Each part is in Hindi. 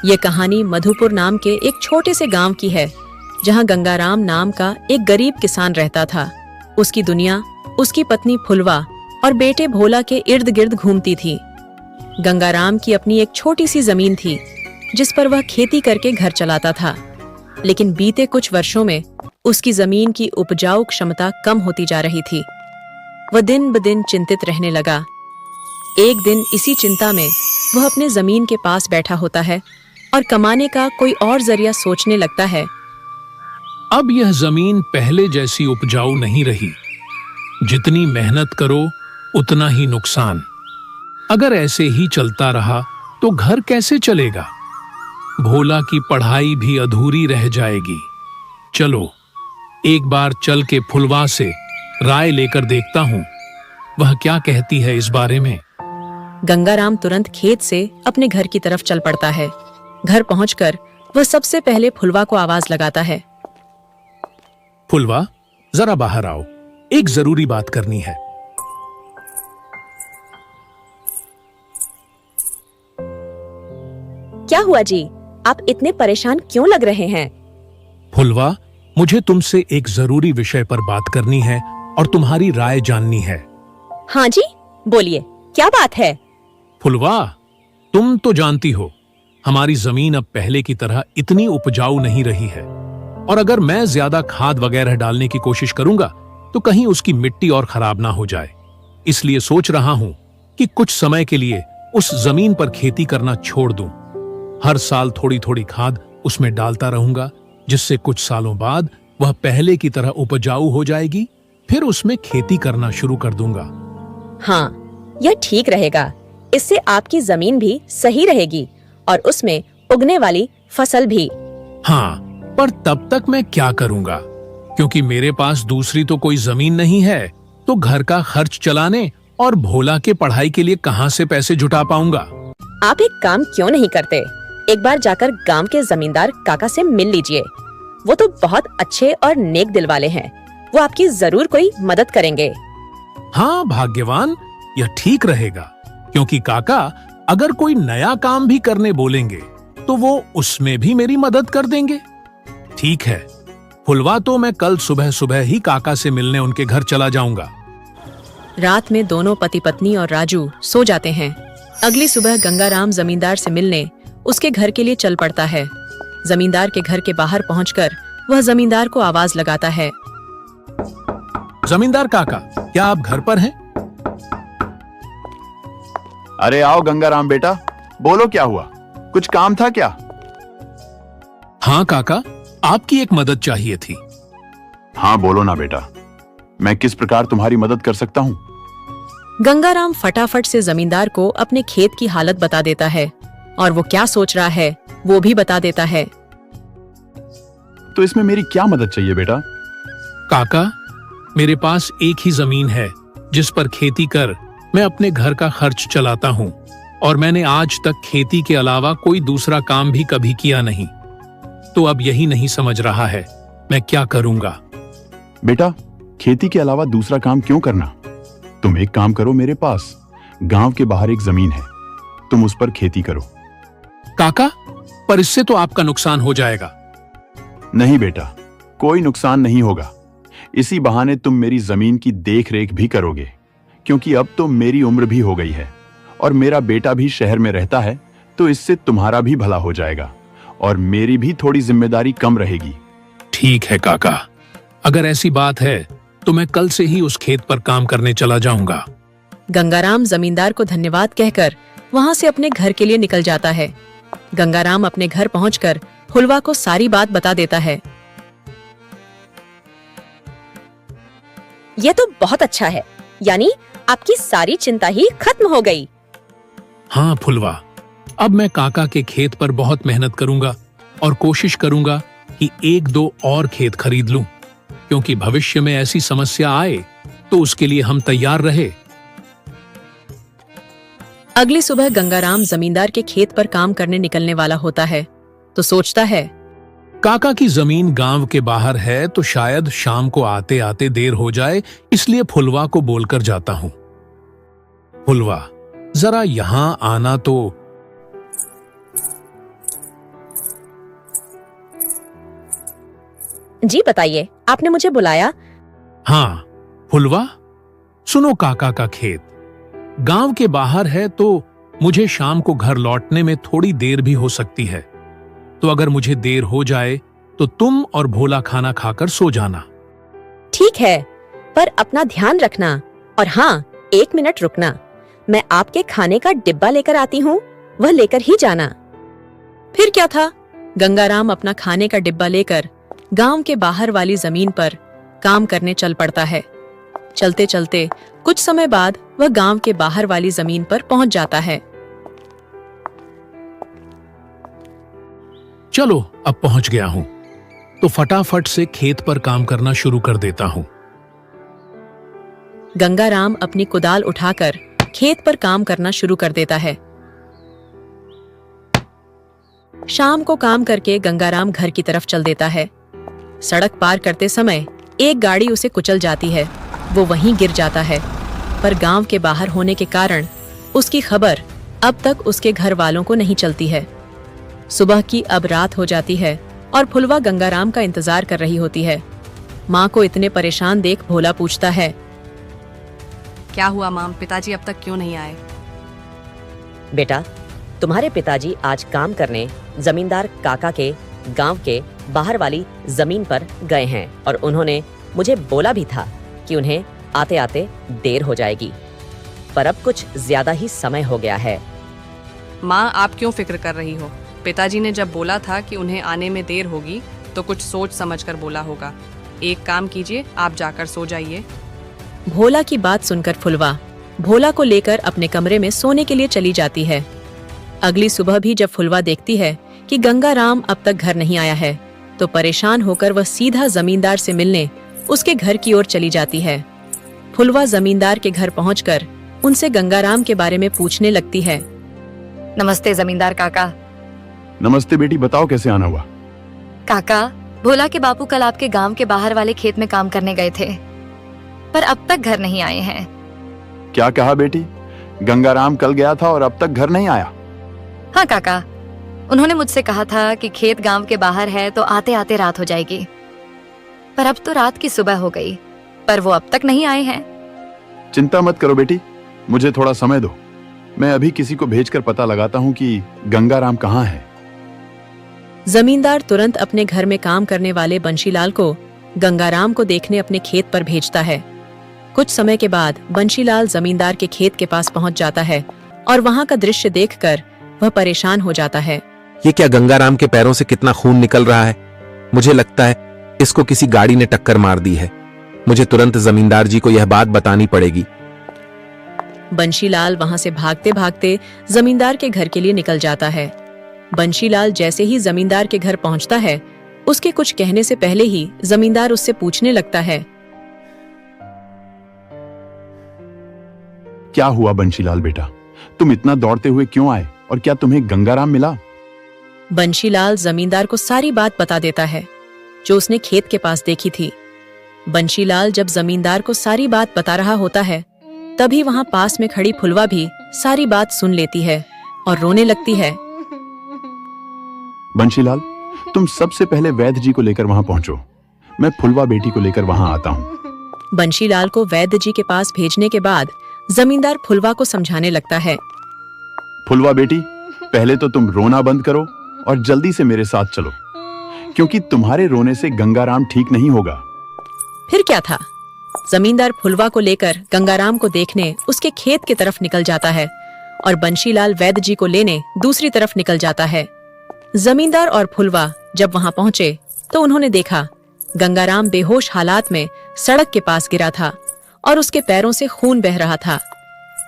ये कहानी मधुपुर नाम के एक छोटे से गांव की है, जहां गंगाराम नाम का एक गरीब किसान रहता था। उसकी दुनिया उसकी पत्नी फुलवा और बेटे भोला के इर्द गिर्द घूमती थी। गंगाराम की अपनी एक छोटी सी जमीन थी, जिस पर वह खेती करके घर चलाता था। लेकिन बीते कुछ वर्षों में उसकी जमीन की उपजाऊ क्षमता कम होती जा रही थी। वह दिन ब दिन चिंतित रहने लगा। एक दिन इसी चिंता में वह अपने जमीन के पास बैठा होता है और कमाने का कोई और जरिया सोचने लगता है। अब यह जमीन पहले जैसी उपजाऊ नहीं रही। जितनी मेहनत करो उतना ही नुकसान। अगर ऐसे ही चलता रहा तो घर कैसे चलेगा? भोला की पढ़ाई भी अधूरी रह जाएगी। चलो एक बार चल के फुलवा से राय लेकर देखता हूं, वह क्या कहती है इस बारे में। गंगाराम तुरंत खेत से अपने घर की तरफ चल पड़ता है। घर पहुंचकर वह सबसे पहले फुलवा को आवाज लगाता है। फुलवा, जरा बाहर आओ, एक जरूरी बात करनी है। क्या हुआ जी? आप इतने परेशान क्यों लग रहे हैं? फुलवा, मुझे तुमसे एक जरूरी विषय पर बात करनी है और तुम्हारी राय जाननी है। हाँ जी, बोलिए, क्या बात है? फुलवा, तुम तो जानती हो हमारी जमीन अब पहले की तरह इतनी उपजाऊ नहीं रही है, और अगर मैं ज्यादा खाद वगैरह डालने की कोशिश करूंगा तो कहीं उसकी मिट्टी और खराब ना हो जाए। इसलिए सोच रहा हूं कि कुछ समय के लिए उस जमीन पर खेती करना छोड़ दूं। हर साल थोड़ी थोड़ी खाद उसमें डालता रहूंगा, जिससे कुछ सालों बाद वह पहले की तरह उपजाऊ हो जाएगी। फिर उसमें खेती करना शुरू कर दूंगा। हाँ, यह ठीक रहेगा। इससे आपकी जमीन भी सही रहेगी और उसमें उगने वाली फसल भी। हाँ, पर तब तक मैं क्या करूंगा? क्योंकि मेरे पास दूसरी तो कोई जमीन नहीं है, तो घर का खर्च चलाने और भोला के पढ़ाई के लिए कहां से पैसे जुटा पाऊंगा? आप एक काम क्यों नहीं करते? एक बार जाकर गांव के जमींदार काका से मिल लीजिए। वो तो बहुत अच्छे और नेक दिल वाले हैं। वो आपकी जरूर कोई मदद करेंगे। हाँ भाग्यवान, यह ठीक रहेगा, क्योंकि काका अगर कोई नया काम भी करने बोलेंगे तो वो उसमें भी मेरी मदद कर देंगे। ठीक है फुलवा, तो मैं कल सुबह सुबह ही काका से मिलने उनके घर चला जाऊंगा। रात में दोनों पति पत्नी और राजू सो जाते हैं। अगली सुबह गंगाराम जमींदार से मिलने उसके घर के लिए चल पड़ता है। जमींदार के घर के बाहर पहुंचकर वह जमींदार को आवाज लगाता है। जमींदार काका, क्या आप घर पर हैं? अरे आओ गंगाराम बेटा, बोलो क्या हुआ? कुछ काम था क्या? हाँ काका, आपकी एक मदद चाहिए थी। हाँ बोलो ना बेटा, मैं किस प्रकार तुम्हारी मदद कर सकता हूँ? गंगाराम फटाफट से जमींदार को अपने खेत की हालत बता देता है और वो क्या सोच रहा है वो भी बता देता है। तो इसमें मेरी क्या मदद चाहिए बेटा? काका, मेरे पास एक ही जमीन है जिस पर खेती कर मैं अपने घर का खर्च चलाता हूँ, और मैंने आज तक खेती के अलावा कोई दूसरा काम भी कभी किया नहीं। तो अब यही नहीं समझ रहा है मैं क्या करूंगा। बेटा, खेती के अलावा दूसरा काम क्यों करना? तुम एक काम करो, मेरे पास गांव के बाहर एक जमीन है, तुम उस पर खेती करो। काका, पर इससे तो आपका नुकसान हो जाएगा। नहीं बेटा, कोई नुकसान नहीं होगा। इसी बहाने तुम मेरी जमीन की देख रेख भी करोगे, क्योंकि अब तो मेरी उम्र भी हो गई है और मेरा बेटा भी शहर में रहता है, तो इससे तुम्हारा भी भला हो जाएगा और मेरी भी थोड़ी जिम्मेदारी कम रहेगी। ठीक है काका, अगर ऐसी बात है तो मैं कल से ही उस खेत पर काम करने चला जाऊंगा। गंगाराम जमींदार को धन्यवाद कहकर वहां से अपने घर के लिए निकल जाता है। गंगाराम अपने घर पहुंचकर फुलवा को सारी बात बता देता है। यह तो बहुत अच्छा है, यानी आपकी सारी चिंता ही खत्म हो गई। हाँ फुलवा, अब मैं काका के खेत पर बहुत मेहनत करूंगा और कोशिश करूंगा कि एक दो और खेत खरीद लूं, क्योंकि भविष्य में ऐसी समस्या आए तो उसके लिए हम तैयार रहे। अगली सुबह गंगाराम जमींदार के खेत पर काम करने निकलने वाला होता है, तो सोचता है, काका की जमीन गांव के बाहर है, तो शायद शाम को आते आते देर हो जाए, इसलिए फुलवा को बोलकर जाता हूं। फुलवा, जरा यहां आना तो। जी बताइए, आपने मुझे बुलाया? हाँ फुलवा, सुनो, काका का खेत गांव के बाहर है, तो मुझे शाम को घर लौटने में थोड़ी देर भी हो सकती है। तो अगर मुझे देर हो जाए तो तुम और भोला खाना खाकर सो जाना। ठीक है, पर अपना ध्यान रखना। और हाँ, 1 मिनट रुकना, मैं आपके खाने का डिब्बा लेकर आती हूँ, वह लेकर ही जाना। फिर क्या था, गंगाराम अपना खाने का डिब्बा लेकर गांव के बाहर वाली जमीन पर काम करने चल पड़ता है। चलते चलते कुछ समय बाद वह गांव के बाहर वाली जमीन पर पहुंच जाता है। चलो, अब पहुंच गया हूं, तो फटाफट से खेत पर काम करना शुरू कर देता हूं। गंगाराम अपनी कुदाल उठाकर खेत पर काम करना शुरू कर देता है। शाम को काम करके गंगाराम घर की तरफ चल देता है। सड़क पार करते समय एक गाड़ी उसे कुचल जाती है। वो वहीं गिर जाता है, पर गांव के बाहर होने के कारण उसकी खबर अब तक उसके घर वालों को नहीं चलती है। सुबह की अब रात हो जाती है और फुलवा गंगाराम का इंतजार कर रही होती है। माँ को इतने परेशान देख भोला पूछता है, क्या हुआ माम, पिताजी अब तक क्यों नहीं आए? बेटा, तुम्हारे पिताजी आज काम करने जमींदार काका के गांव के बाहर वाली जमीन पर गए हैं और उन्होंने मुझे बोला भी था कि उन्हें आते आते देर हो जाएगी, पर अब कुछ ज्यादा ही समय हो गया है। माँ, आप क्यों फिक्र कर रही हो? पिताजी ने जब बोला था कि उन्हें आने में देर होगी तो कुछ सोच समझकर बोला होगा। एक काम कीजिए, आप जाकर सो जाइए। भोला की बात सुनकर फुलवा भोला को लेकर अपने कमरे में सोने के लिए चली जाती है। अगली सुबह भी जब फुलवा देखती है कि गंगाराम अब तक घर नहीं आया है, तो परेशान होकर वह सीधा जमींदार से मिलने उसके घर की ओर चली जाती है। फुलवा जमींदार के घर पहुंचकर उनसे गंगाराम के बारे में पूछने लगती है। नमस्ते जमींदार काका। नमस्ते बेटी, बताओ कैसे आना हुआ? काका, भोला के बापू कल आपके गांव के बाहर वाले खेत में काम करने गए थे, पर अब तक घर नहीं आए हैं। क्या कहा बेटी? गंगाराम कल गया था और अब तक घर नहीं आया? हाँ काका, उन्होंने मुझसे कहा था कि खेत गांव के बाहर है तो आते आते रात हो जाएगी, पर अब तो रात की सुबह हो गई, पर वो अब तक नहीं आए हैं। चिंता मत करो बेटी, मुझे थोड़ा समय दो। मैं अभी किसी को भेजकर पता लगाता हूँ कि गंगाराम कहाँ है। जमींदार तुरंत अपने घर में काम करने वाले बंशीलाल को गंगाराम को देखने अपने खेत पर भेजता है। कुछ समय के बाद बंशीलाल जमींदार के खेत के पास पहुंच जाता है और वहां का दृश्य देखकर वह परेशान हो जाता है। ये क्या, गंगाराम के पैरों से कितना खून निकल रहा है। मुझे लगता है इसको किसी गाड़ी ने टक्कर मार दी है। मुझे तुरंत जमींदार जी को यह बात बतानी पड़ेगी। बंशीलाल वहां से भागते भागते जमींदार के घर के लिए निकल जाता है। बंशीलाल जैसे ही जमींदार के घर पहुंचता है, उसके कुछ कहने से पहले ही जमींदार उससे पूछने लगता है। क्या हुआ बंशीलाल बेटा, तुम इतना दौड़ते हुए क्यों आए और क्या तुम्हें गंगाराम मिला? बंशीलाल जमींदार को सारी बात बता देता है जो उसने खेत के पास देखी थी। बंशीलाल जब जमींदार को सारी बात बता रहा होता है, तभी वहां पास में खड़ी फुलवा भी सारी बात सुन लेती है और रोने लगती है। बंशीलाल, तुम सबसे पहले वैद्य जी को लेकर वहां पहुंचो। मैं फुलवा बेटी को लेकर वहां आता हूं। बंशीलाल को वैद्य जी के पास भेजने के बाद जमींदार फुलवा को समझाने लगता है। फुलवा बेटी, पहले तो तुम रोना बंद करो और जल्दी से मेरे साथ चलो, क्योंकि तुम्हारे रोने से गंगाराम ठीक नहीं होगा। फिर क्या था, जमींदार फुलवा को लेकर गंगाराम को देखने उसके खेत की तरफ निकल जाता है और बंशीलाल वैद्य जी को लेने दूसरी तरफ निकल जाता है। जमींदार और फुलवा जब वहां पहुंचे तो उन्होंने देखा गंगाराम बेहोश हालात में सड़क के पास गिरा था और उसके पैरों से खून बह रहा था।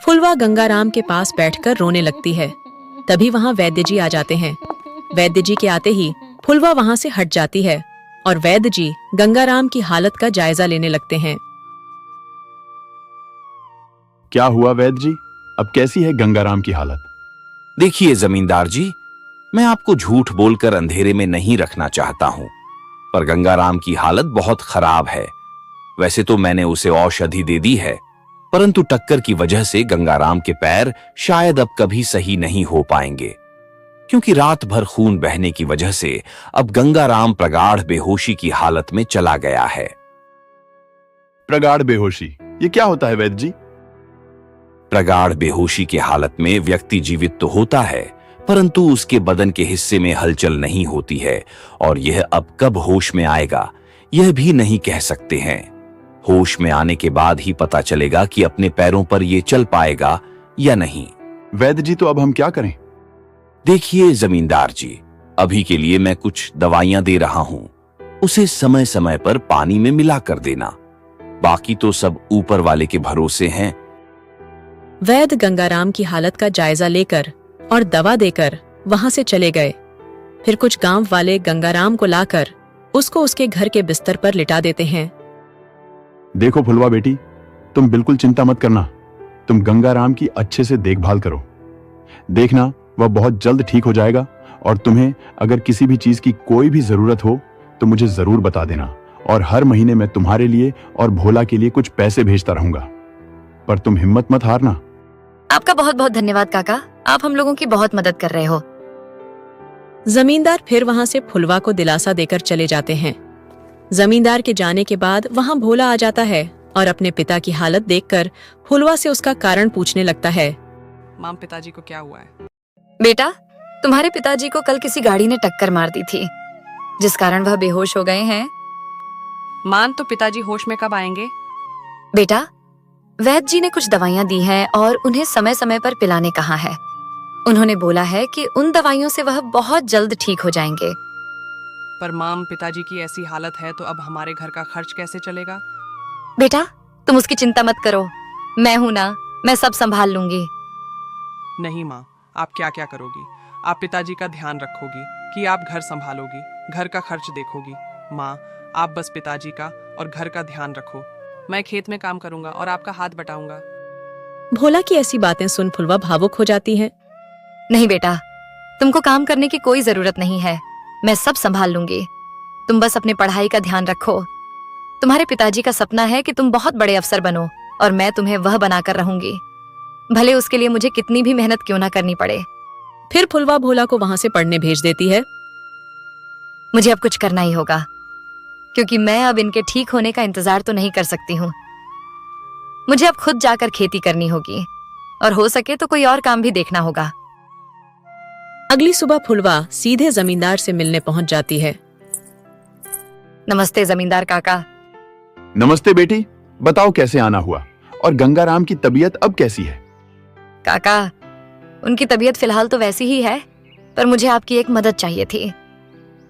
फुलवा गंगाराम के पास बैठकर रोने लगती है। तभी वहां वैद्य जी आ जाते हैं। वैद्य जी के आते ही फुलवा वहां से हट जाती है और वैद्य जी गंगाराम की हालत का जायजा लेने लगते हैं। क्या हुआ वैद्य जी, अब कैसी है गंगाराम की हालत? देखिए जमींदार जी, मैं आपको झूठ बोलकर अंधेरे में नहीं रखना चाहता हूं, पर गंगाराम की हालत बहुत खराब है। वैसे तो मैंने उसे औषधि दे दी है, परंतु टक्कर की वजह से गंगाराम के पैर शायद अब कभी सही नहीं हो पाएंगे। क्योंकि रात भर खून बहने की वजह से अब गंगाराम प्रगाढ़ बेहोशी की हालत में चला गया है। प्रगाढ़ बेहोशी, ये क्या होता है वैद्य जी? प्रगाढ़ बेहोशी की हालत में व्यक्ति जीवित तो होता है, परंतु उसके बदन के हिस्से में हलचल नहीं होती है, और यह अब कब होश में आएगा यह भी नहीं कह सकते हैं। होश में आने के बाद ही पता चलेगा कि अपने पैरों पर यह चल पाएगा या नहीं। वैद्य जी, तो अब हम क्या करें? देखिए जमींदार जी, अभी के लिए मैं कुछ दवाइयां दे रहा हूं, उसे समय समय पर पानी में मिला कर देना। बाकी तो सब ऊपर वाले के भरोसे हैं। वैद्य गंगाराम की हालत का जायजा लेकर और दवा देकर वहां से चले गए। फिर कुछ गांव वाले गंगाराम को लाकर उसको उसके घर के बिस्तर पर लिटा देते हैं। देखो फुलवा बेटी, तुम बिल्कुल चिंता मत करना। तुम गंगाराम की अच्छे से देखभाल करो। देखना वह बहुत जल्द ठीक हो जाएगा, और तुम्हें अगर किसी भी चीज की कोई भी जरूरत हो तो मुझे जरूर बता देना, और हर महीने मैं तुम्हारे लिए और भोला के लिए कुछ पैसे भेजता रहूंगा। पर तुम हिम्मत मत हारना। आपका बहुत बहुत धन्यवाद काका, आप हम लोगों की बहुत मदद कर रहे हो। जमींदार फिर वहां से फुलवा को दिलासा देकर चले जाते हैं। जमींदार के जाने के बाद वहां भोला आ जाता है और अपने पिता की हालत देखकर फुलवा से उसका कारण पूछने लगता है। माम, पिताजी को क्या हुआ है? बेटा, तुम्हारे पिताजी को कल किसी गाड़ी ने टक्कर मार दी थी, जिस कारण वह बेहोश हो गए हैं। मान, तो पिताजी होश में कब आएंगे? बेटा, वैद्य जी ने कुछ दवाइयां दी हैं और उन्हें समय समय पर पिलाने कहा है। उन्होंने बोला है कि उन दवाइयों से वह बहुत जल्द ठीक हो जाएंगे। पर माम, पिताजी की ऐसी हालत है तो अब हमारे घर का खर्च कैसे चलेगा? बेटा, तुम उसकी चिंता मत करो, मैं हूं ना, मैं सब संभाल लूंगी। नहीं माँ, आप क्या क्या करोगी? आप पिताजी का ध्यान रखोगी कि आप घर संभालोगी, घर का खर्च देखोगी? माँ, आप बस पिताजी का और घर का ध्यान रखो। मैं खेत में काम करूंगा और आपका हाथ बटाऊंगा। भोला की ऐसी बातें सुन फुलवा भावुक हो जाती है। नहीं बेटा, तुमको काम करने की कोई जरूरत नहीं है, मैं सब संभाल लूंगी। तुम बस अपने पढ़ाई का ध्यान रखो। तुम्हारे पिताजी का सपना है कि तुम बहुत बड़े अफसर बनो, और मैं तुम्हें वह बनाकर रहूंगी, भले उसके लिए मुझे कितनी भी मेहनत क्यों ना करनी पड़े। फिर फुलवा भोला को वहां से पढ़ने भेज देती है। मुझे अब कुछ करना ही होगा, क्योंकि मैं अब इनके ठीक होने का इंतजार तो नहीं कर सकती हूँ। मुझे अब खुद जाकर खेती करनी होगी, और हो सके तो कोई और काम भी देखना होगा। अगली सुबह फुलवा सीधे जमींदार से मिलने पहुंच जाती है। नमस्ते जमींदार काका। नमस्ते बेटी, बताओ कैसे आना हुआ, और गंगाराम की तबीयत अब कैसी है? काका, उनकी तबीयत फिलहाल तो वैसी ही है, पर मुझे आपकी एक मदद चाहिए थी,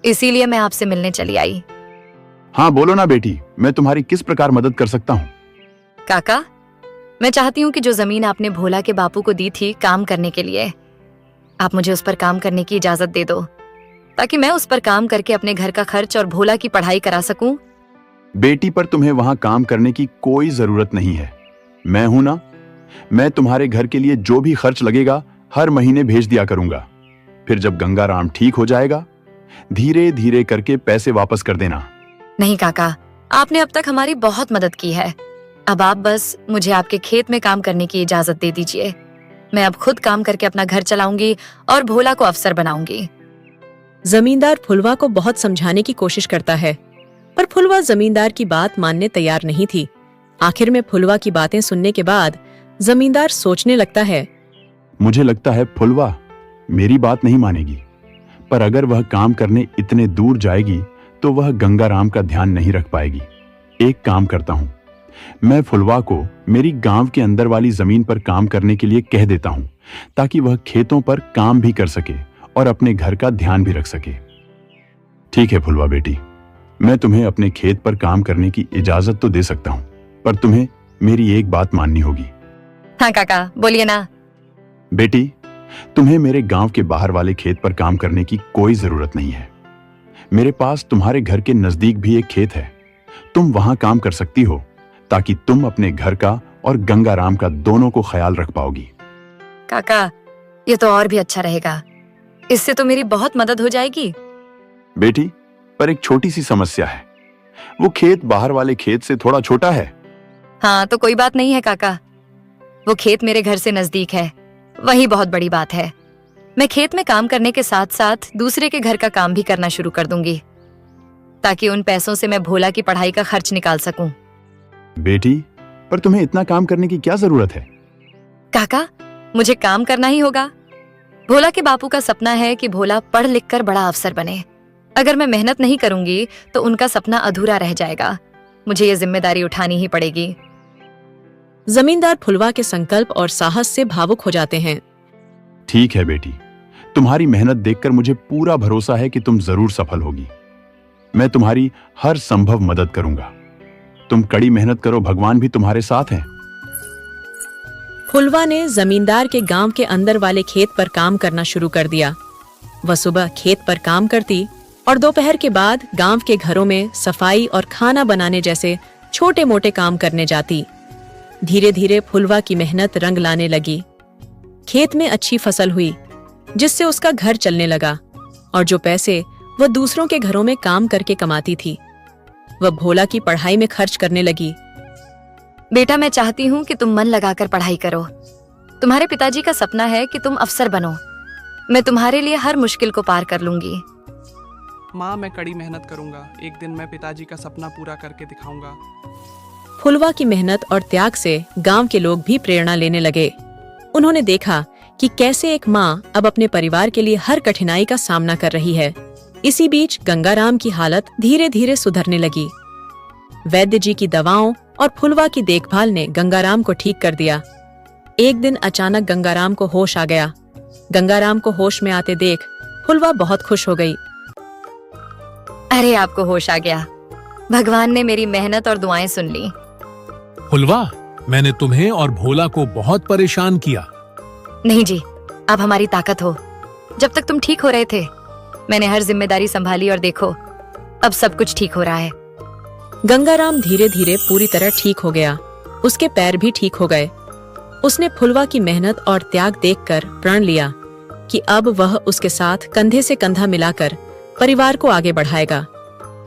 इसीलिए मैं आपसे मिलने चली आई। हाँ बोलो ना बेटी, मैं तुम्हारी किस प्रकार मदद कर सकता हूँ? काका, मैं चाहती हूँ कि जो जमीन आपने भोला के बापू को दी थी काम करने के लिए, आप मुझे उस पर काम करने की इजाजत दे दो, ताकि मैं उस पर काम करके अपने घर का खर्च और भोला की पढ़ाई करा सकूं। बेटी, पर तुम्हें वहां काम करने की कोई जरूरत नहीं है। मैं हूं ना, मैं तुम्हारे घर के लिए जो भी खर्च लगेगा हर महीने भेज दिया करूंगा। फिर जब गंगाराम ठीक हो जाएगा, धीरे धीरे करके पैसे वापस कर देना। नहीं काका, आपने अब तक हमारी बहुत मदद की है, अब आप बस मुझे आपके खेत में काम करने की इजाजत दे दीजिए। मैं अब खुद काम करके अपना घर चलाऊंगी और भोला को अफसर बनाऊंगी। जमींदार फुलवा को बहुत समझाने की कोशिश करता है, पर फुलवा जमींदार की बात मानने तैयार नहीं थी। आखिर में फुलवा की बातें सुनने के बाद जमींदार सोचने लगता है, मुझे लगता है फुलवा मेरी बात नहीं मानेगी, पर अगर वह काम करने इतने दूर जाएगी तो वह गंगाराम का ध्यान नहीं रख पाएगी। एक काम करता हूं, मैं फुलवा को मेरी गांव के अंदर वाली जमीन पर काम करने के लिए कह देता हूं, ताकि वह खेतों पर काम भी कर सके और अपने घर का ध्यान भी रख सके। ठीक है फुलवा बेटी, मैं तुम्हें अपने खेत पर काम करने की इजाजत तो दे सकता हूं, पर तुम्हें मेरी एक बात माननी होगी। हाँ काका, बोलिए ना। बेटी, तुम्हें मेरे गांव के बाहर वाले खेत पर काम करने की कोई जरूरत नहीं है। मेरे पास तुम्हारे घर के नजदीक भी एक खेत है, तुम वहां काम कर सकती हो, ताकि तुम अपने घर का और गंगाराम का दोनों को ख्याल रख पाओगी। काका, ये तो और भी अच्छा रहेगा, इससे तो मेरी बहुत मदद हो जाएगी। बेटी, पर एक छोटी सी समस्या है, वो खेत बाहर वाले खेत से थोड़ा छोटा है। हाँ तो कोई बात नहीं है काका, वो खेत मेरे घर से नजदीक है, वही बहुत बड़ी बात है। मैं खेत में काम करने के साथ साथ दूसरे के घर का काम भी करना शुरू कर दूंगी, ताकि उन पैसों से मैं भोला की पढ़ाई का खर्च निकाल सकूं। बेटी, पर तुम्हें इतना काम करने की क्या जरूरत है? काका, मुझे काम करना ही होगा। भोला के बापू का सपना है कि भोला पढ़ लिख कर बड़ा अफसर बने। अगर मैं मेहनत नहीं करूंगी तो उनका सपना अधूरा रह जाएगा। मुझे ये जिम्मेदारी उठानी ही पड़ेगी। जमींदार फुलवा के संकल्प और साहस से भावुक हो जाते हैं। ठीक है बेटी, तुम्हारी मेहनत देखकर मुझे पूरा भरोसा है कि तुम जरूर सफल होगी। मैं तुम्हारी हर संभव मदद करूंगा। तुम कड़ी मेहनत करो, भगवान भी तुम्हारे साथ हैं। फुलवा ने जमींदार के गांव के अंदर वाले खेत पर काम करना शुरू कर दिया। वह सुबह खेत पर काम करती और दोपहर के बाद गांव के घरों में सफाई और खाना बनाने जैसे छोटे मोटे काम करने जाती। धीरे धीरे फुलवा की मेहनत रंग लाने लगी। खेत में अच्छी फसल हुई, जिससे उसका घर चलने लगा और जो पैसे वह दूसरों के घरों में काम करके कमाती थी, वह भोला की पढ़ाई में खर्च करने लगी। बेटा, मैं चाहती हूँ कि तुम मन लगाकर पढ़ाई करो। तुम्हारे पिताजी का सपना है कि तुम अफसर बनो। मैं तुम्हारे लिए हर मुश्किल को पार कर लूंगी। माँ, मैं कड़ी मेहनत करूंगा। एक दिन मैं पिताजी का सपना पूरा करके दिखाऊंगा। फुलवा की मेहनत और त्याग से गांव के लोग भी प्रेरणा लेने लगे। उन्होंने देखा कि कैसे एक माँ अब अपने परिवार के लिए हर कठिनाई का सामना कर रही है। इसी बीच गंगाराम की हालत धीरे धीरे सुधरने लगी। वैद्य जी की दवाओं और फुलवा की देखभाल ने गंगाराम को ठीक कर दिया। एक दिन अचानक गंगाराम को होश आ गया। गंगाराम को होश में आते देख फुलवा बहुत खुश हो गई। अरे, आपको होश आ गया। भगवान ने मेरी मेहनत और दुआएं सुन ली। फुलवा, मैंने तुम्हें और भोला को बहुत परेशान किया। नहीं जी, आप हमारी ताकत हो। जब तक तुम ठीक हो रहे थे, मैंने हर जिम्मेदारी संभाली और देखो, अब सब कुछ ठीक हो रहा है। गंगाराम धीरे धीरे पूरी तरह ठीक हो गया। उसके पैर भी ठीक हो गए। उसने फुलवा की मेहनत और त्याग देखकर प्रण लिया कि अब वह उसके साथ कंधे से कंधा मिलाकर परिवार को आगे बढ़ाएगा।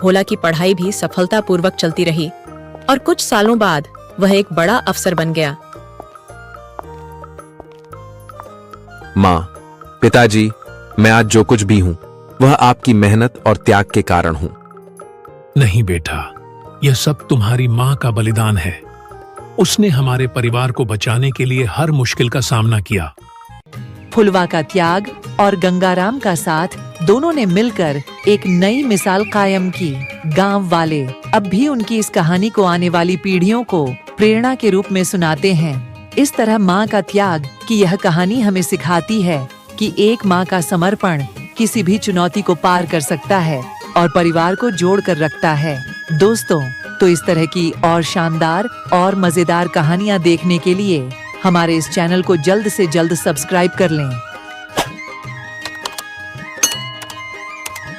भोला की पढ़ाई भी सफलतापूर्वक चलती रही और कुछ सालों बाद वह एक बड़ा अफसर बन गया। माँ, पिताजी, मैं आज जो कुछ भी हूँ वह आपकी मेहनत और त्याग के कारण हूँ। नहीं बेटा, यह सब तुम्हारी माँ का बलिदान है। उसने हमारे परिवार को बचाने के लिए हर मुश्किल का सामना किया। फुलवा का त्याग और गंगाराम का साथ, दोनों ने मिलकर एक नई मिसाल कायम की। गांव वाले अब भी उनकी इस कहानी को आने वाली पीढ़ियों को प्रेरणा के रूप में सुनाते हैं। इस तरह माँ का त्याग की यह कहानी हमें सिखाती है कि एक माँ का समर्पण किसी भी चुनौती को पार कर सकता है और परिवार को जोड़ कर रखता है। दोस्तों, तो इस तरह की और शानदार और मजेदार कहानियाँ देखने के लिए हमारे इस चैनल को जल्द से जल्द सब्सक्राइब कर लें।